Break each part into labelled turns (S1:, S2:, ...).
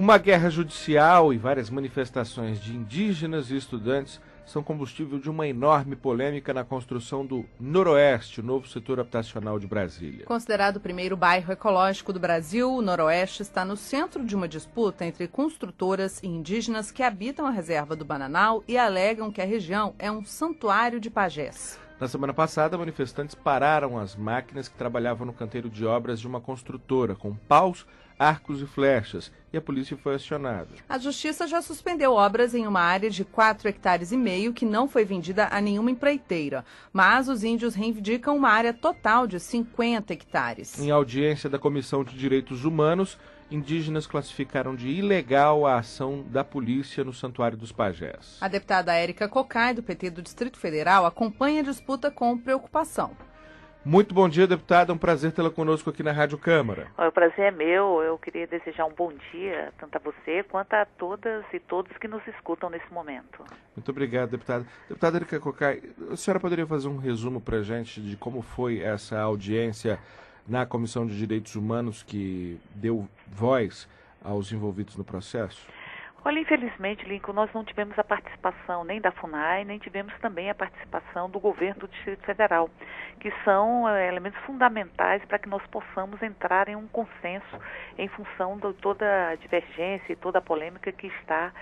S1: Uma guerra judicial e várias manifestações de indígenas e estudantes são combustível de uma enorme polêmica na construção do Noroeste, o novo setor habitacional de Brasília.
S2: Considerado o primeiro bairro ecológico do Brasil, o Noroeste está no centro de uma disputa entre construtoras e indígenas que habitam a reserva do Bananal e alegam que a região é um santuário de pajés.
S1: Na semana passada, manifestantes pararam as máquinas que trabalhavam no canteiro de obras de uma construtora, com paus, arcos e flechas, e a polícia foi acionada.
S2: A Justiça já suspendeu obras em uma área de 4,5 hectares que não foi vendida a nenhuma empreiteira, mas os índios reivindicam uma área total de 50 hectares.
S1: Em audiência da Comissão de Direitos Humanos, indígenas classificaram de ilegal a ação da polícia no Santuário dos Pajés.
S2: A deputada Érica Cocai, do PT do Distrito Federal, acompanha a disputa com preocupação.
S1: Muito bom dia, deputada. É um prazer tê-la conosco aqui na Rádio Câmara.
S3: O prazer é meu. Eu queria desejar um bom dia, tanto a você quanto a todas e todos que nos escutam nesse momento.
S1: Muito obrigado, deputada. Deputada Érica Cocai, a senhora poderia fazer um resumo para a gente de como foi essa audiência na Comissão de Direitos Humanos que deu voz aos envolvidos no processo?
S3: Olha, infelizmente, Lincoln, nós não tivemos a participação nem da FUNAI, nem tivemos também a participação do governo do Distrito Federal, que são elementos fundamentais para que nós possamos entrar em um consenso em função de toda a divergência e toda a polêmica que está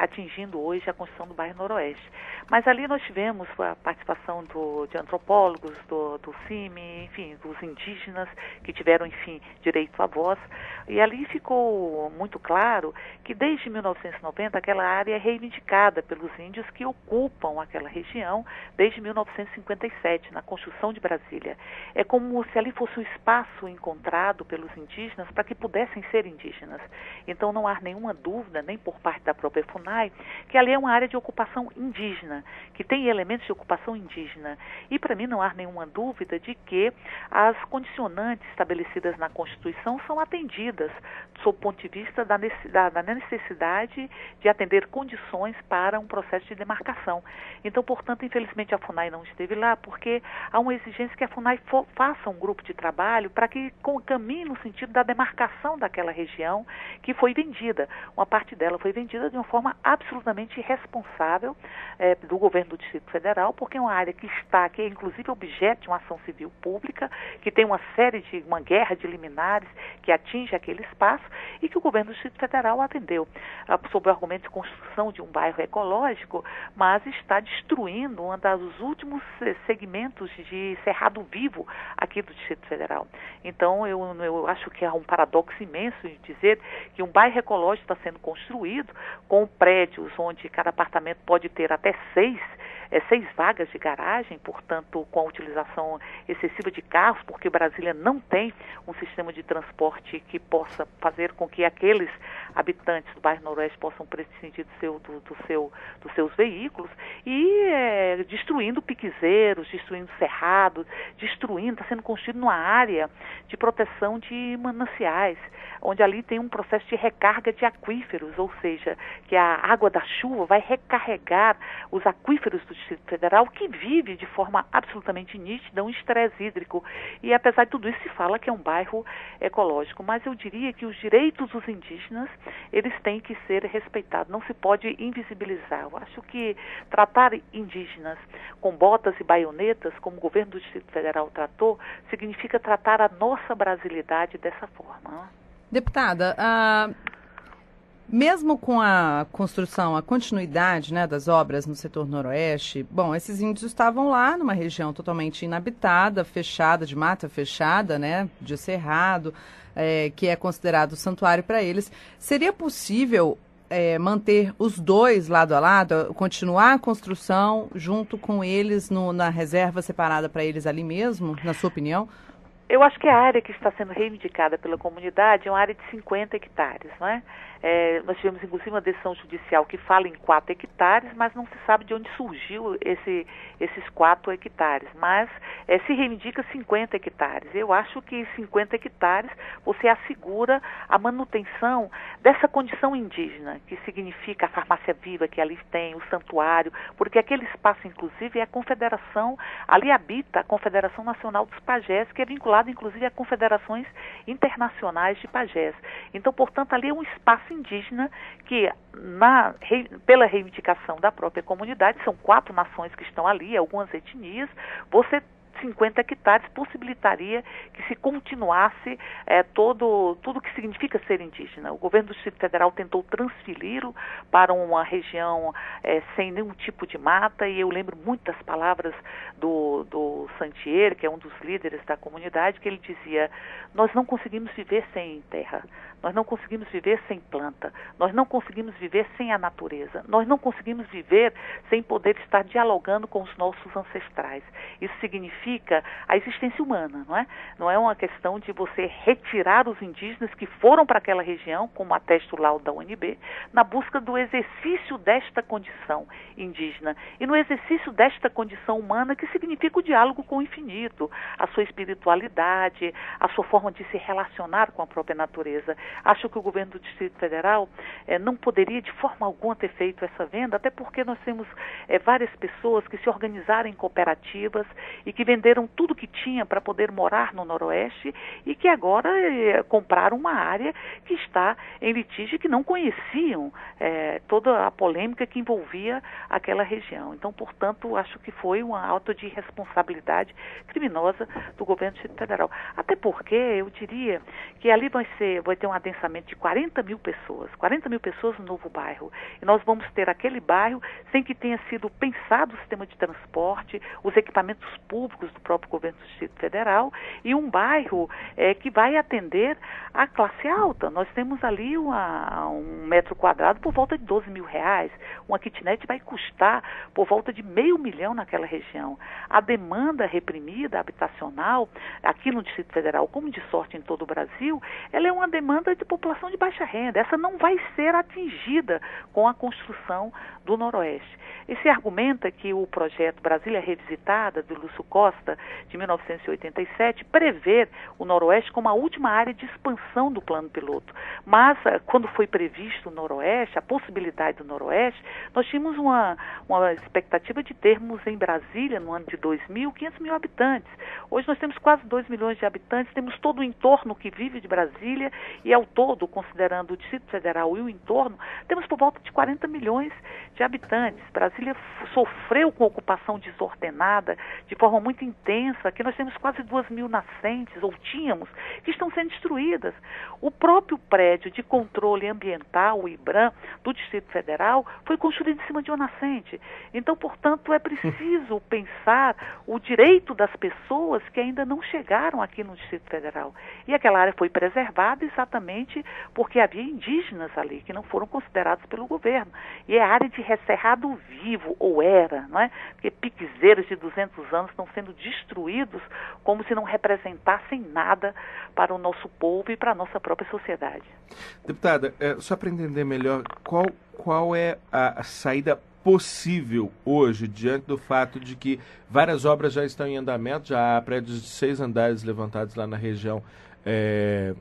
S3: atingindo hoje a construção do bairro Noroeste. Mas ali nós tivemos a participação de antropólogos, do CIMI, enfim, dos indígenas que tiveram, enfim, direito à voz. E ali ficou muito claro que desde 1990 aquela área é reivindicada pelos índios que ocupam aquela região desde 1957, na construção de Brasília. É como se ali fosse um espaço encontrado pelos indígenas para que pudessem ser indígenas. Então não há nenhuma dúvida, nem por parte da própria FUNAI, que ali é uma área de ocupação indígena, que tem elementos de ocupação indígena. E para mim não há nenhuma dúvida de que as condicionantes estabelecidas na Constituição são atendidas sob o ponto de vista da necessidade de atender condições para um processo de demarcação. Então, portanto, infelizmente a FUNAI não esteve lá porque há uma exigência que a FUNAI faça um grupo de trabalho para que caminhe no sentido da demarcação daquela região que foi vendida. Uma parte dela foi vendida de uma forma absolutamente irresponsável do governo do Distrito Federal, porque é uma área que é inclusive objeto de uma ação civil pública, que tem uma guerra de liminares que atinge aquele espaço e que o governo do Distrito Federal atendeu sob o argumento de construção de um bairro ecológico, mas está destruindo um dos últimos segmentos de cerrado vivo aqui do Distrito Federal. Então, eu acho que há um paradoxo imenso em dizer que um bairro ecológico está sendo construído com prédios onde cada apartamento pode ter até 6 vagas de garagem, portanto, com a utilização excessiva de carros, porque Brasília não tem um sistema de transporte que possa fazer com que aqueles habitantes do bairro Noroeste possam prescindir dos seus veículos, e destruindo piquezeiros, destruindo cerrados, está sendo construído numa área de proteção de mananciais, onde ali tem um processo de recarga de aquíferos, ou seja, que a água da chuva vai recarregar os aquíferos do Distrito Federal, que vive de forma absolutamente nítida um estresse hídrico. E apesar de tudo isso, se fala que é um bairro ecológico, mas eu diria que os direitos dos indígenas, eles têm que ser respeitados, não se pode invisibilizar. Eu acho que tratar indígenas com botas e baionetas, como o governo do Distrito Federal tratou, significa tratar a nossa brasilidade dessa forma.
S2: Deputada, mesmo com a construção, a continuidade, né, das obras no setor noroeste, bom, esses índios estavam lá numa região totalmente inabitada, fechada, de mata fechada, né, de cerrado, que é considerado santuário para eles. Seria possível manter os dois lado a lado, continuar a construção junto com eles na reserva separada para eles ali mesmo, na sua opinião?
S3: Eu acho que a área que está sendo reivindicada pela comunidade é uma área de 50 hectares, não é? Nós tivemos, inclusive, uma decisão judicial que fala em 4 hectares, mas não se sabe de onde surgiu esses 4 hectares. Mas se reivindica 50 hectares. Eu acho que 50 hectares você assegura a manutenção dessa condição indígena, que significa a farmácia viva que ali tem, o santuário, porque aquele espaço, inclusive, é a confederação, ali habita a Confederação Nacional dos Pajés, que é vinculada vinculado inclusive a confederações internacionais de pajés. Então, portanto, ali é um espaço indígena que, pela reivindicação da própria comunidade, são 4 nações que estão ali, algumas etnias, você 50 hectares possibilitaria que se continuasse tudo que significa ser indígena. O governo do Distrito Federal tentou transferi-lo para uma região sem nenhum tipo de mata, e eu lembro muitas palavras do Santier, que é um dos líderes da comunidade, que ele dizia: nós não conseguimos viver sem terra, nós não conseguimos viver sem planta, nós não conseguimos viver sem a natureza, nós não conseguimos viver sem poder estar dialogando com os nossos ancestrais. Isso significa a existência humana, não é? Não é uma questão de você retirar os indígenas que foram para aquela região, como atesta o laudo da UNB, na busca do exercício desta condição indígena e no exercício desta condição humana, que significa o diálogo com o infinito, a sua espiritualidade, a sua forma de se relacionar com a própria natureza. Acho que o governo do Distrito Federal não poderia de forma alguma ter feito essa venda, até porque nós temos várias pessoas que se organizaram em cooperativas e que venderam tudo que tinha para poder morar no Noroeste e que agora compraram uma área que está em litígio, que não conheciam toda a polêmica que envolvia aquela região. Então, portanto, acho que foi uma auto de responsabilidade criminosa do governo do Distrito Federal. Até porque eu diria que ali vai ter um adensamento de 40 mil pessoas no novo bairro. E nós vamos ter aquele bairro sem que tenha sido pensado o sistema de transporte, os equipamentos públicos do próprio governo do Distrito Federal, e um bairro que vai atender a classe alta. Nós temos ali um metro quadrado por volta de R$12.000. Uma kitnet vai custar por volta de R$500 mil naquela região. A demanda reprimida habitacional aqui no Distrito Federal, como de sorte em todo o Brasil, ela é uma demanda de população de baixa renda. Essa não vai ser atingida com a construção do Noroeste. Esse argumenta que o projeto Brasília Revisitada, do Lúcio Costa, de 1987, prevê o Noroeste como a última área de expansão do plano piloto. Mas, quando foi previsto o Noroeste, a possibilidade do Noroeste, nós tínhamos uma expectativa de termos em Brasília, no ano de 2000, 500 mil habitantes. Hoje nós temos quase 2 milhões de habitantes, temos todo o entorno que vive de Brasília, e ao todo, considerando o Distrito Federal e o entorno, temos por volta de 40 milhões de habitantes. Brasília sofreu com ocupação desordenada, de forma muito intensa. Aqui nós temos quase 2.000 nascentes, ou tínhamos, que estão sendo destruídas. O próprio prédio de controle ambiental, o IBRAM, do Distrito Federal, foi construído em cima de uma nascente. Então, portanto, é preciso pensar o direito das pessoas que ainda não chegaram aqui no Distrito Federal. E aquela área foi preservada exatamente porque havia indígenas ali, que não foram considerados pelo governo. E é área de cerrado vivo, ou era, não é? Porque piquezeiros de 200 anos estão sendo destruídos como se não representassem nada para o nosso povo e para a nossa própria sociedade.
S1: Deputada, só para entender melhor, qual é a saída possível hoje, diante do fato de que várias obras já estão em andamento, já há prédios de 6 andares levantados lá na região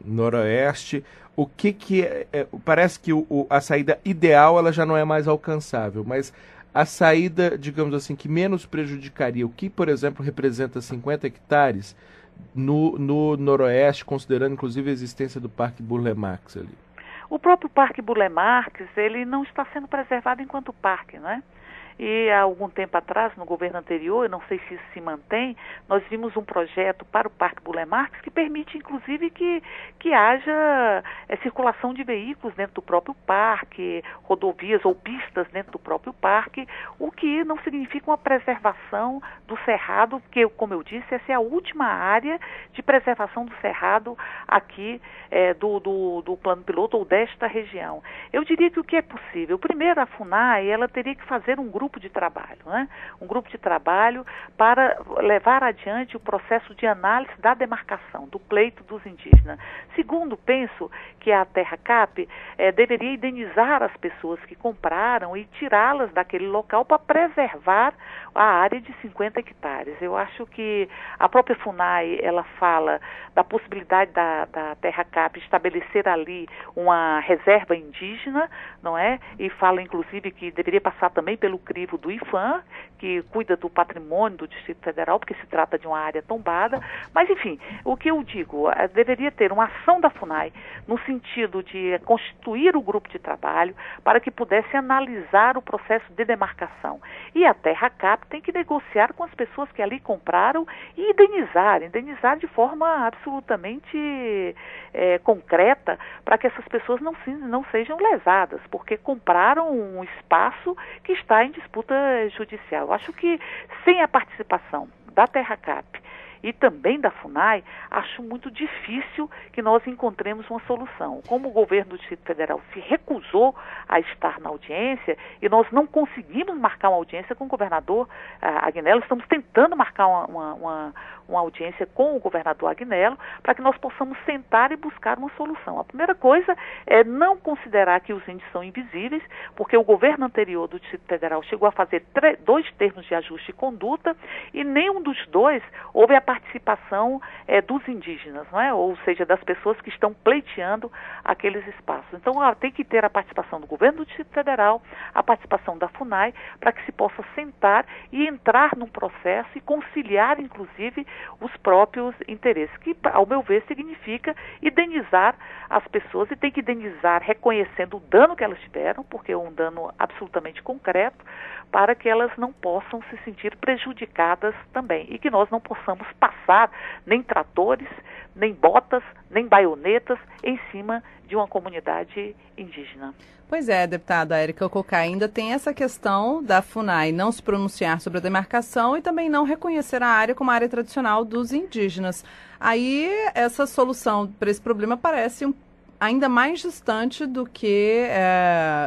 S1: noroeste? O que parece que a saída ideal ela já não é mais alcançável, mas a saída, digamos assim, que menos prejudicaria, o que, por exemplo, representa 50 hectares no noroeste, considerando inclusive a existência do Parque Burle Marx ali?
S3: O próprio Parque Burle Marx, ele não está sendo preservado enquanto parque, não é? E há algum tempo atrás, no governo anterior, eu não sei se isso se mantém, nós vimos um projeto para o Parque Burle Marx que permite, inclusive, que haja circulação de veículos dentro do próprio parque, rodovias ou pistas dentro do próprio parque, o que não significa uma preservação do cerrado, porque, como eu disse, essa é a última área de preservação do cerrado aqui do plano piloto ou desta região. Eu diria que o que é possível? Primeiro, a FUNAI, ela teria que fazer um grupo de trabalho, né? Um grupo de trabalho para levar adiante o processo de análise da demarcação, do pleito dos indígenas. Segundo, penso que a TerraCap deveria indenizar as pessoas que compraram e tirá-las daquele local para preservar a área de 50 hectares. Eu acho que a própria FUNAI, ela fala da possibilidade da TerraCap estabelecer ali uma reserva indígena, não é? E fala, inclusive, que deveria passar também pelo crivo do IPHAN, que cuida do patrimônio do Distrito Federal, porque se trata de uma área tombada. Mas, enfim, o que eu digo, deveria ter uma ação da FUNAI no sentido de constituir o grupo de trabalho para que pudesse analisar o processo de demarcação. E a TerraCap tem que negociar com as pessoas que ali compraram e indenizar de forma absolutamente concreta, para que essas pessoas não sejam lesadas, porque compraram um espaço que está em disputa judicial. Eu acho que sem a participação da TerraCap e também da FUNAI, acho muito difícil que nós encontremos uma solução. Como o governo do Distrito Federal se recusou a estar na audiência e nós não conseguimos marcar uma audiência com o governador Agnello, estamos tentando marcar uma audiência com o governador Agnello para que nós possamos sentar e buscar uma solução. A primeira coisa é não considerar que os índios são invisíveis, porque o governo anterior do Distrito Federal chegou a fazer 2 termos de ajuste de conduta e nenhum dos 2 houve a participação dos indígenas, não é? Ou seja, das pessoas que estão pleiteando aqueles espaços. Então, tem que ter a participação do governo do Distrito Federal, a participação da FUNAI, para que se possa sentar e entrar num processo e conciliar, inclusive, os próprios interesses, que, ao meu ver, significa indenizar as pessoas, e tem que indenizar reconhecendo o dano que elas tiveram, porque é um dano absolutamente concreto, para que elas não possam se sentir prejudicadas também, e que nós não possamos passar nem tratores, nem botas, nem baionetas em cima de uma comunidade indígena.
S2: Pois é, deputada Érica Cocai, ainda tem essa questão da FUNAI não se pronunciar sobre a demarcação e também não reconhecer a área como a área tradicional dos indígenas. Aí essa solução para esse problema parece ainda mais distante do que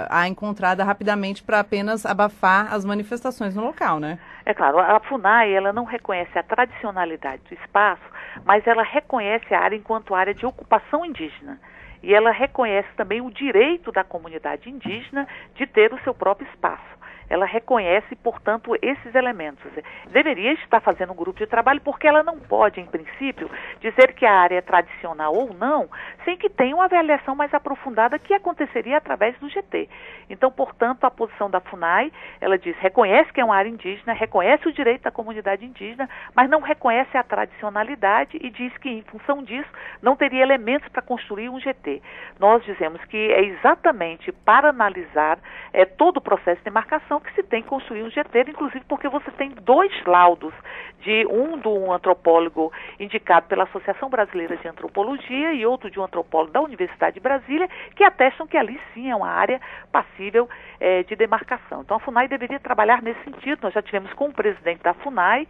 S2: a encontrada rapidamente para apenas abafar as manifestações no local, né?
S3: É claro, a FUNAI ela não reconhece a tradicionalidade do espaço, mas ela reconhece a área enquanto área de ocupação indígena. E ela reconhece também o direito da comunidade indígena de ter o seu próprio espaço. Ela reconhece, portanto, esses elementos. Deveria estar fazendo um grupo de trabalho, porque ela não pode, em princípio, dizer que a área é tradicional ou não, sem que tenha uma avaliação mais aprofundada que aconteceria através do GT. Então, portanto, a posição da FUNAI, ela diz, reconhece que é uma área indígena, reconhece o direito da comunidade indígena, mas não reconhece a tradicionalidade e diz que, em função disso, não teria elementos para construir um GT. Nós dizemos que é exatamente para analisar todo o processo de demarcação que se tem que construir um GT, inclusive porque você tem 2 laudos, de um antropólogo indicado pela Associação Brasileira de Antropologia e outro de um antropólogo da Universidade de Brasília, que atestam que ali sim é uma área passível de demarcação. Então a FUNAI deveria trabalhar nesse sentido. Nós já tivemos com o presidente da FUNAI,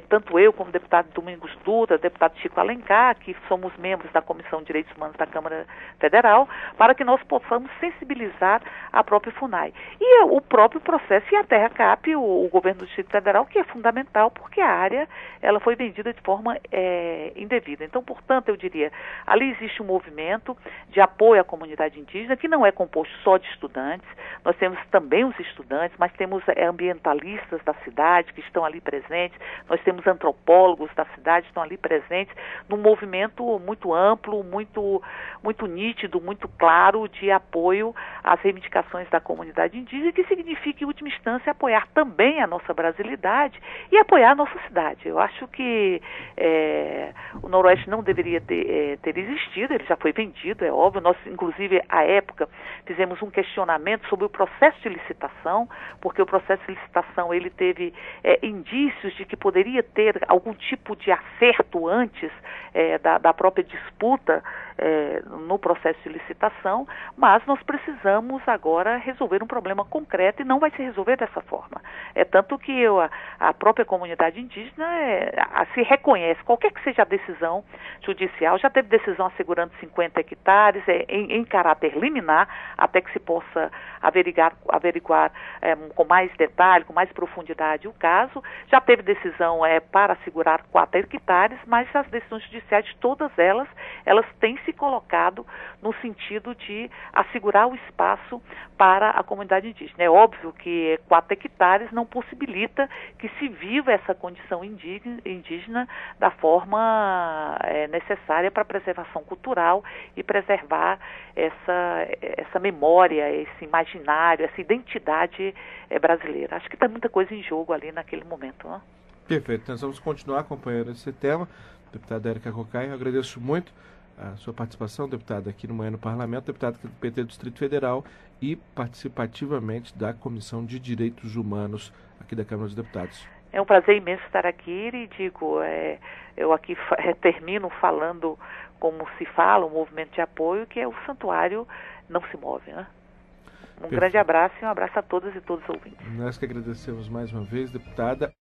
S3: tanto eu como o deputado Domingos Dutra, o deputado Chico Alencar, que somos membros da Comissão de Direitos Humanos da Câmara Federal, para que nós possamos sensibilizar a própria FUNAI. E o próprio processo e a TerraCap, o governo do Distrito Federal, que é fundamental, porque a área ela foi vendida de forma indevida. Então, portanto, eu diria, ali existe um movimento de apoio à comunidade indígena, que não é composto só de estudantes, nós temos também os estudantes, mas temos ambientalistas da cidade que estão ali presentes, nós temos antropólogos da cidade que estão ali presentes, num movimento muito amplo, muito nítido, muito claro de apoio às reivindicações da comunidade indígena, que significa, em última instância, apoiar também a nossa brasilidade e apoiar a nossa cidade. Eu acho que o Noroeste não deveria ter existido, ele já foi vendido, é óbvio. Nós, inclusive, à época, fizemos um questionamento sobre o processo de licitação, porque o processo de licitação ele teve indícios de que poderia ter algum tipo de acerto antes da própria disputa no processo de licitação, mas nós precisamos agora resolver um problema concreto e não vai se resolver dessa forma. Tanto que a própria comunidade indígena se reconhece, qualquer que seja a decisão judicial, já teve decisão assegurando 50 hectares em caráter liminar, até que se possa averiguar com mais detalhe, com mais profundidade o caso. Já teve decisão para assegurar 4 hectares, mas as decisões judiciais, todas elas têm se colocado no sentido de assegurar o espaço para a comunidade indígena. É óbvio que 4 hectares não possibilita que se viva essa condição indígena da forma necessária para a preservação cultural e preservar essa memória, esse imaginário, essa identidade brasileira. Acho que tem muita coisa em jogo ali naquele momento, né?
S1: Perfeito. Nós vamos continuar acompanhando esse tema. Deputada Érica Cocai, eu agradeço muito a sua participação, deputada, aqui no Manhã no Parlamento, deputada do PT do Distrito Federal e participativamente da Comissão de Direitos Humanos aqui da Câmara dos Deputados.
S3: É um prazer imenso estar aqui e digo, eu aqui termino falando como se fala, um movimento de apoio, que é o santuário não se move, né? Um grande abraço e um abraço a todas e todos os ouvintes.
S1: Nós que agradecemos mais uma vez, deputada.